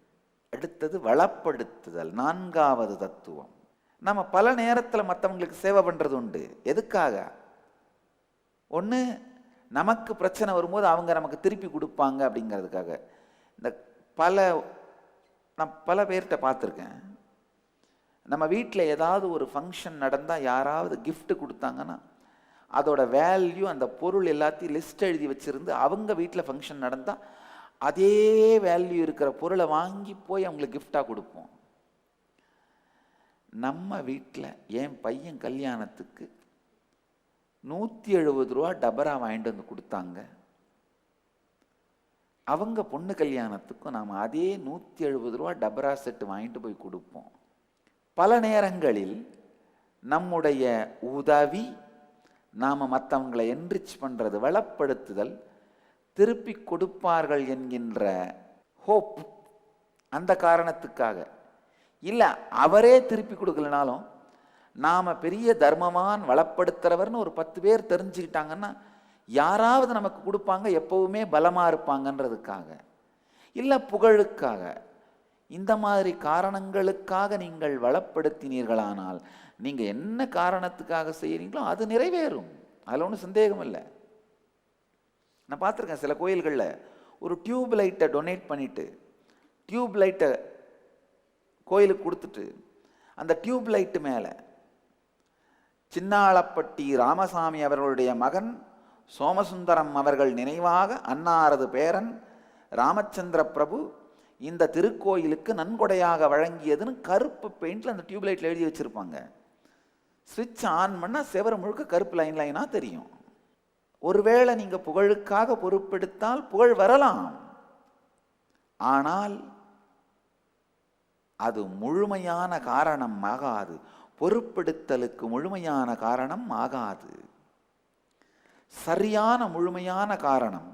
அடுத்தது வளப்படுத்துதல், நான்காவது தத்துவம். நம்ம பல நேரத்தில் மற்றவங்களுக்கு சேவை பண்றது உண்டு. எதுக்காக? ஒன்று, நமக்கு பிரச்சனை வரும்போது அவங்க நமக்கு திருப்பி கொடுப்பாங்க அப்படிங்கிறதுக்காக. இந்த நான் பல பேர்கிட்ட பார்த்துருக்கேன். நம்ம வீட்டில் ஏதாவது ஒரு ஃபங்க்ஷன் நடந்தால் யாராவது கிஃப்ட் கொடுத்தாங்கன்னா அதோட வேல்யூ, அந்த பொருள் எல்லாத்தையும் லிஸ்ட் எழுதி வச்சுருந்து அவங்க வீட்டில் ஃபங்க்ஷன் நடந்தால் அதே வேல்யூ இருக்கிற பொருளை வாங்கி போய் அவங்களுக்கு கிஃப்டாக கொடுப்போம். நம்ம வீட்டில் என் பையன் கல்யாணத்துக்கு 170 ரூபா டபரா வாங்கிட்டு வந்து கொடுத்தாங்க. அவங்க பொண்ணு கல்யாணத்துக்கும் நாம் அதே 170 ரூபா டபரா செட்டு வாங்கிட்டு போய் கொடுப்போம். பல நேரங்களில் நம்முடைய உதவி, நாம் மற்றவங்களை என்ரிச் பண்ணுறது, வளப்படுத்துதல், திருப்பி கொடுப்பார்கள் என்கின்ற ஹோப், அந்த காரணத்துக்காக. இல்லை அவரே திருப்பி கொடுக்கலனாலும் நாம் பெரிய தர்மவான் வளப்படுத்துறவர்னு ஒரு 10 பேர் தெரிஞ்சுக்கிட்டாங்கன்னா யாராவது நமக்கு கொடுப்பாங்க, எப்பவுமே பலமாக இருப்பாங்கன்றதுக்காக, இல்லை புகழுக்காக. இந்த மாதிரி காரணங்களுக்காக நீங்கள் வளப்படுத்தினீர்களானால் நீங்கள் என்ன காரணத்துக்காக செய்கிறீங்களோ அது நிறைவேறும். அதில் ஒன்றும் சந்தேகம் இல்லை. நான் பார்த்துருக்கேன் சில கோயில்களில் ஒரு டியூப் லைட்டை டொனேட் பண்ணிவிட்டு, டியூப் லைட்டை கோயிலுக்கு கொடுத்துட்டு, அந்த டியூப் லைட்டு மேலே சின்னாளப்பட்டி ராமசாமி அவர்களுடைய மகன் சோமசுந்தரம் அவர்கள் நினைவாக அன்னாரது பேரன் ராமச்சந்திர பிரபு இந்த திருக்கோயிலுக்கு நன்கொடையாக வழங்கியதுன்னு கருப்பு பெயிண்டில் அந்த டியூப்லைட்டில் எழுதி வச்சுருப்பாங்க. ஸ்விட்ச் ஆன் பண்ணால் செவரு முழுக்க கருப்பு லைனாக தெரியும். ஒருவேளை நீங்கள் புகழுக்காக பொறுப்பெடுத்தால் புகழ் வரலாம், ஆனால் அது முழுமையான காரணம் ஆகாது. பொறுப்பெடுத்தலுக்கு முழுமையான காரணம் ஆகாது. சரியான முழுமையான காரணம்,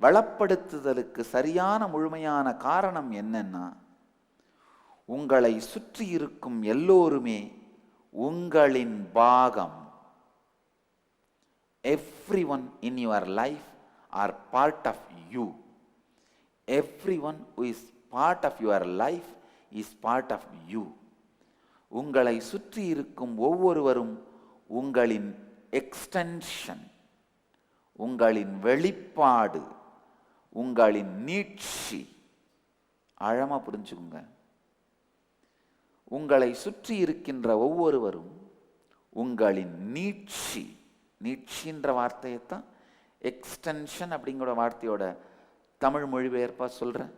வளப்படுத்துதலுக்கு சரியான முழுமையான காரணம் என்னன்னா, உங்களை சுற்றி இருக்கும் எல்லோருமே உங்களின் பாகம். Everyone in your life are part of you. Everyone who is part of your life is part of you. உங்களை சுற்றி இருக்கும் ஒவ்வொருவரும் உங்களின் எக்ஸ்டென்ஷன், உங்களின் வெளிப்பாடு, உங்களின் நீட்சி. ஆழமா புரிஞ்சுக்குங்க. உங்களை சுற்றி இருக்கின்ற ஒவ்வொருவரும் உங்களின் நீட்சி, நீட்சின்ற வார்த்தையைத்தான் எக்ஸ்டென்ஷன் அப்படிங்கிற வார்த்தையோட தமிழ் மொழிபெயர்ப்பா சொல்றேன்.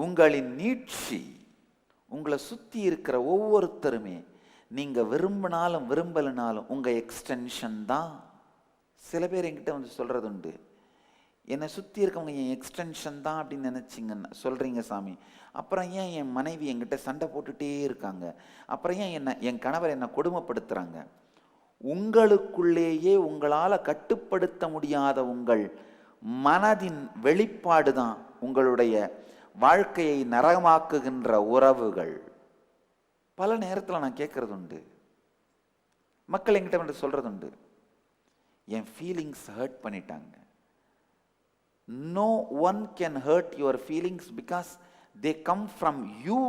உங்களின் நீட்சி. உங்களை சுத்தி இருக்கிற ஒவ்வொருத்தருமே நீங்க விரும்பினாலும் விரும்பலனாலும் உங்க எக்ஸ்டென்ஷன் தான். சில பேர் என்கிட்ட வந்து சொல்றது உண்டு, என்னை சுற்றி இருக்கவங்க என் எக்ஸ்டென்ஷன் தான் அப்படின்னு நினச்சிங்கன்னு சொல்கிறீங்க சாமி, அப்புறம் ஏன் என் மனைவி என்கிட்ட சண்டை போட்டுகிட்டே இருக்காங்க, அப்புறம் ஏன் என் கணவர் என்னை கொடுமைப்படுத்துகிறாங்க? உங்களுக்குள்ளேயே உங்களால் கட்டுப்படுத்த முடியாத உங்கள் மனதின் வெளிப்பாடு தான் உங்களுடைய வாழ்க்கையை நரகமாக்குகின்ற உறவுகள். பல நேரத்தில் நான் கேட்கறது உண்டு, மக்கள் என்கிட்ட வந்து சொல்கிறது உண்டு, என் ஃபீலிங்ஸ் ஹர்ட் பண்ணிட்டாங்க. No one can hurt your feelings because they come from you.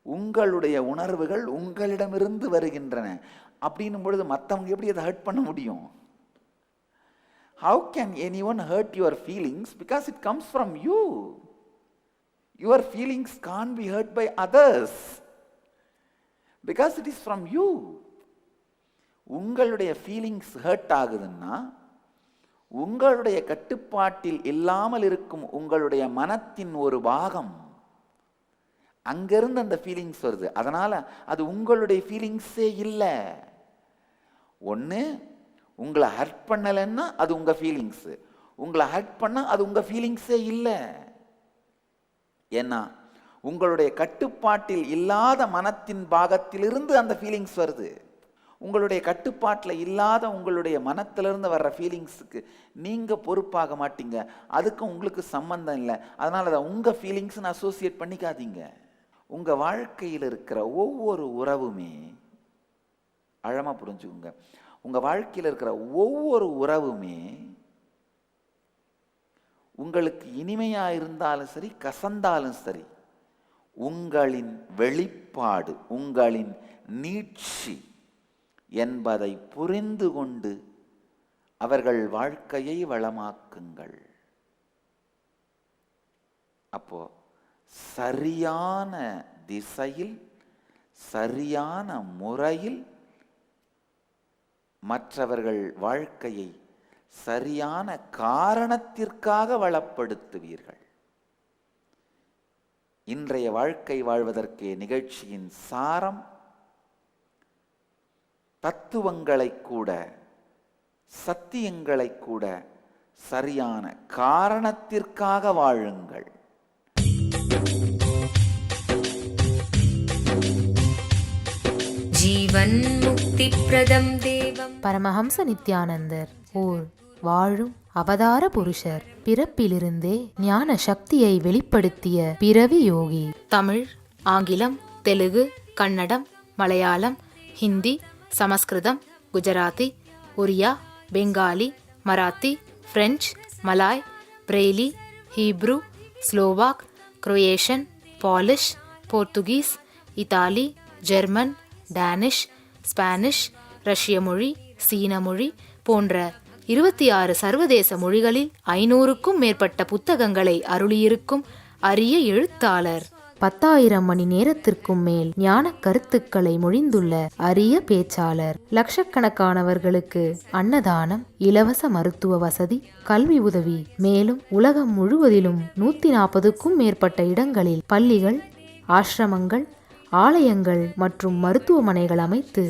உங்களுடைய உணர்வுகள் உங்களிடமிருந்து வருகின்றன. அப்படின்னும் பொழுது மற்றவங்க எப்படி அதை ஹர்ட் பண்ண முடியும்? How can anyone hurt your feelings? Because it comes from you. Your feelings can't be hurt by others because it is from you. உங்களுடைய ஃபீலிங்ஸ் ஹர்ட் ஆகுதுன்னா உங்களுடைய கட்டுப்பாட்டில் இல்லாமல் இருக்கும் உங்களுடைய மனத்தின் ஒரு பாகம், அங்கிருந்து அந்த ஃபீலிங்ஸ் வருது. அதனால அது உங்களுடைய ஃபீலிங்ஸே இல்லை. ஒன்று உங்களை ஹர்ட் பண்ணலைன்னா அது உங்க ஃபீலிங்ஸ், உங்களை ஹர்ட் பண்ணா அது உங்க ஃபீலிங்ஸே இல்லை. ஏன்னா உங்களுடைய கட்டுப்பாட்டில் இல்லாத மனத்தின் பாகத்திலிருந்து அந்த ஃபீலிங்ஸ் வருது. உங்களுடைய கட்டுப்பாட்டில் இல்லாத உங்களுடைய மனத்திலிருந்து வர்ற ஃபீலிங்ஸுக்கு நீங்கள் பொறுப்பாக மாட்டீங்க, அதுக்கு உங்களுக்கு சம்பந்தம் இல்லை. அதனால் அதை உங்கள் ஃபீலிங்ஸ்னு அசோசியேட் பண்ணிக்காதீங்க. உங்கள் வாழ்க்கையில் இருக்கிற ஒவ்வொரு உறவுமே, ஆழமாக புரிஞ்சுக்குங்க, உங்கள் வாழ்க்கையில் இருக்கிற ஒவ்வொரு உறவுமே உங்களுக்கு இனிமையாக இருந்தாலும் சரி கசந்தாலும் சரி உங்களின் வெளிப்பாடு, உங்களின் நீட்சி என்பதை புரிந்து கொண்டு அவர்கள் வாழ்க்கையை வளமாக்குங்கள். அப்போ சரியான திசையில் சரியான முறையில் மற்றவர்கள் வாழ்க்கையை சரியான காரணத்திற்காக வளப்படுத்துவீர்கள். இன்றைய வாழ்க்கை வாழ்வதற்கு நிகழ்ச்சியின் சாரம், தத்துவங்களை கூட சத்தியங்களை கூட சரியான காரணத்திற்காக வாழுங்கள். ஜீவன் முக்தி பிரதம் தேவம். பரமஹம்ச நித்யானந்தர் ஓர் வாழும் அவதார புருஷர். பிறப்பிலிருந்தே ஞான சக்தியை வெளிப்படுத்திய பிறவி யோகி. தமிழ், ஆங்கிலம், Telugu, Kannada, Malayalam, Hindi, Sanskrit, Gujarati, Oriya, Bengali, Marathi, French, Malay, Braille, Hebrew, Slovak, Croatian, Polish, Portuguese, Italy, German, Danish, Spanish, ரஷ்ய மொழி, சீன மொழி போன்ற 26 சர்வதேச மொழிகளில் 500க்கும் மேற்பட்ட புத்தகங்களை அருளியிருக்கும் அரிய எழுத்தாளர். 10,000 மணி நேரத்திற்கும் மேல் ஞான கருத்துக்களை மொழிந்துள்ள அரிய பேச்சாளர். லட்சக்கணக்கானவர்களுக்கு அன்னதானம், இலவச மருத்துவ வசதி, கல்வி உதவி, மேலும் உலகம் முழுவதிலும் 140க்கும் மேற்பட்ட இடங்களில் பள்ளிகள், ஆசிரமங்கள், ஆலயங்கள் மற்றும் மருத்துவமனைகள் அமைத்து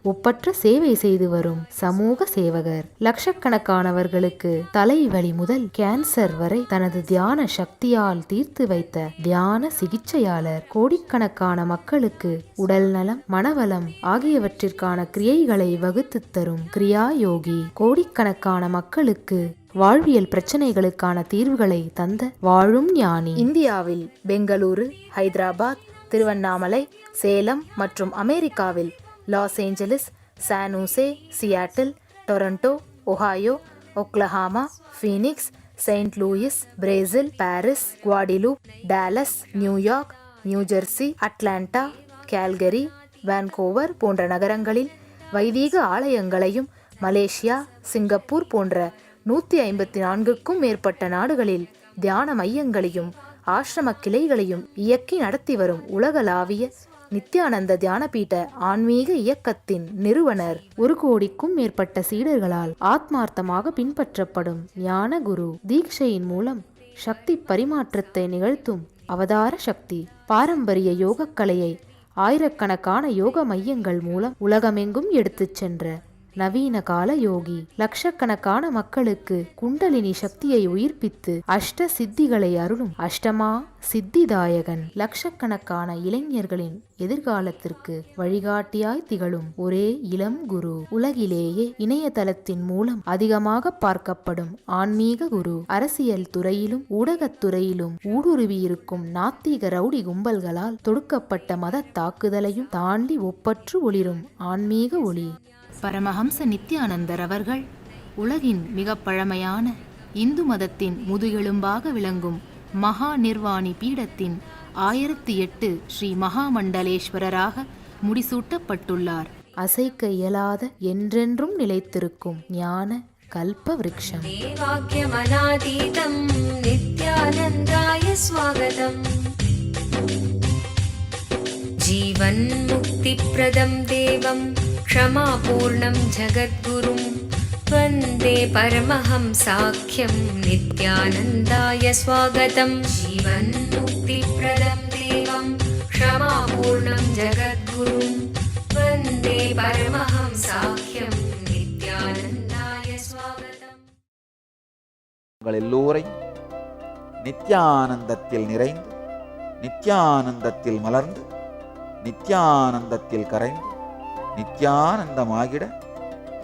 ஒப்பற்ற சேவை செய்து வரும் சமூக சேவகர். லட்சக்கணக்கானவர்களுக்கு தலைவலி முதல் கேன்சர் வரை தனது தியான சக்தியால் தீர்த்து வைத்த தியான சிகிச்சையாளர். கோடிக்கணக்கான மக்களுக்கு உடல் நலம், மனவளம் ஆகியவற்றிற்கான கிரியைகளை வகுத்து தரும் கிரியா யோகி. கோடிக்கணக்கான மக்களுக்கு வாழ்வியல் பிரச்சனைகளுக்கான தீர்வுகளை தந்த வாழும் ஞானி. இந்தியாவில் பெங்களூரு, ஹைதராபாத், திருவண்ணாமலை, சேலம் மற்றும் அமெரிக்காவில் Los Angeles, San Jose, Seattle, Toronto, Ohio, Oklahoma, Phoenix, Saint Louis, Brazil, Paris, Guadeloupe, Dallas, New York, New Jersey, Atlanta, Calgary, Vancouver போன்ற நகரங்களில் வைதீக ஆலயங்களையும், மலேசியா, சிங்கப்பூர் போன்ற 154க்கும் மேற்பட்ட நாடுகளில் தியான மையங்களையும் ஆசிரம கிளைகளையும் இயக்கி நடத்தி வரும் உலகளாவிய நித்யானந்த தியானபீட ஆன்மீக இயக்கத்தின் நிறுவனர். 1 கோடிக்கும் மேற்பட்ட சீடர்களால் ஆத்மார்த்தமாக பின்பற்றப்படும் ஞான குரு தீட்சையின் மூலம் சக்தி பரிமாற்றத்தை நிகழ்த்தும் அவதார சக்தி. பாரம்பரிய யோகக்கலையை ஆயிரக்கணக்கான யோக மையங்கள் மூலம் உலகமெங்கும் எடுத்துச் சென்ற நவீன கால யோகி. லட்சக்கணக்கான மக்களுக்கு குண்டலினி சக்தியை உயிர்ப்பித்து அஷ்ட சித்திகளை அருளும் அஷ்டமா சித்திதாயகன். லட்சக்கணக்கான இளைஞர்களின் எதிர்காலத்திற்கு வழிகாட்டியாய் திகழும் ஒரே இளம் குரு. உலகிலேயே இணையதளத்தின் மூலம் அதிகமாக பார்க்கப்படும் ஆன்மீக குரு. அரசியல் துறையிலும் ஊடகத்துறையிலும் ஊடுருவியிருக்கும் நாத்திக ரவுடி கும்பல்களால் தொடுக்கப்பட்ட மத தாக்குதலையும் தாண்டி ஒப்பற்று ஒளிரும் ஆன்மீக ஒளி. பரமஹம்ச நித்யானந்தர் அவர்கள் உலகின் மிக பழமையான இந்து மதத்தின் முதுகெலும்பாக விளங்கும் மகா நிர்வாணி பீடத்தின் 1008 ஸ்ரீ மகாமண்டலேஸ்வரராக முடிசூட்டப்பட்டுள்ளார். அசைக்க இயலாத என்றென்றும் நிலைத்திருக்கும் ஞான கல்ப விருட்சம். தேவாக்யமனாதீதம் நித்யானந்தாய ஸ்வாகதம். ஜீவன் முக்திப்ரதம் தேவம் क्षमापूर्णं जगद्गुरुं वन्दे परमहंसाख्यं नित्यानन्दाय स्वागतं. जीवन्मुक्तिप्रदं देवं क्षमापूर्णं जगद्गुरुं वन्दे परमहंसाख्यं नित्यानन्दाय स्वागतम्. உங்கள் எல்லோரையும் நித்யானந்தத்தில் நிறைந்து, நித்யானந்தத்தில் மலர்ந்து, நித்யானந்தத்தில் கரைந்து, நித்யானந்தமாகிட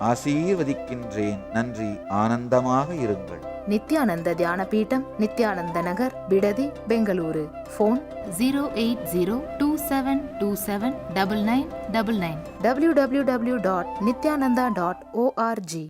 ஆசீர்வதிக்கின்றேன். நன்றி. ஆனந்தமாக இருங்கள். நித்யானந்த தியான பீடம், நித்யானந்த நகர், பிடதி, பெங்களூரு. ஃபோன் 08027279999. www.nityananda.org.